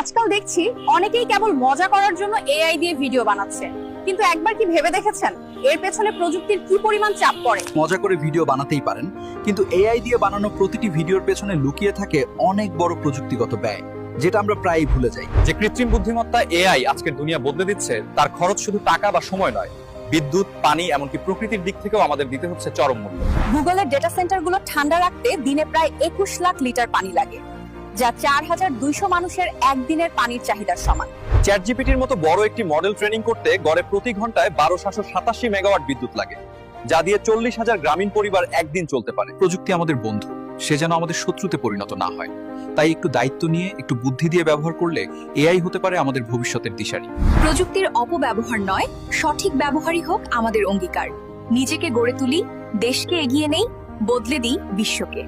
আজকাল দেখছি অনেকেই কেবল মজা করার জন্য এআই দিয়ে ভিডিও বানাচ্ছে, কিন্তু একবার কি ভেবে দেখেছেন এর পেছনে প্রযুক্তির কি পরিমাণ চাপ পড়ে? মজা করে ভিডিও বানাতেই পারেন, কিন্তু এআই দিয়ে বানানো প্রতিটি ভিডিওর পেছনে লুকিয়ে থাকে অনেক বড় প্রযুক্তিগত ব্যয়, যেটা আমরা প্রায়ই ভুলে যাই। যে কৃত্রিম বুদ্ধিমত্তা এআই আজকের দুনিয়া বদলে দিচ্ছে, তার খরচ শুধু টাকা বা সময় নয়, বিদ্যুৎ, পানি, এমনকি প্রকৃতির দিক থেকেও আমাদের দিতে হচ্ছে চরম মূল্য। গুগলের ডেটা সেন্টারগুলো ঠান্ডা রাখতে দিনে প্রায় 21 লাখ লিটার পানি লাগে, যা 4200 মানুষের একদিনের পানির চাহিদার সমান। চ্যাটজিপিটির মতো বড় একটি মডেল ট্রেনিং করতে গড়ে প্রতি ঘন্টায় 1287 মেগাওয়াট বিদ্যুৎ লাগে, যা দিয়ে 40,000 গ্রামীণ পরিবার একদিন চলতে পারে। প্রযুক্তি আমাদের বন্ধু, সে যেন আমাদের শত্রুতে পরিণত না হয়। তাই একটু দায়িত্ব নিয়ে, একটু বুদ্ধি দিয়ে ব্যবহার করলে এআই হতে পারে আমাদের ভবিষ্যতের দিশারি। প্রযুক্তির অপব্যবহার নয়, সঠিক ব্যবহারই হোক আমাদের অঙ্গীকার। নিজেকে গড়ে তুলি, দেশকে এগিয়ে নেই, বদলে দিই বিশ্বকে।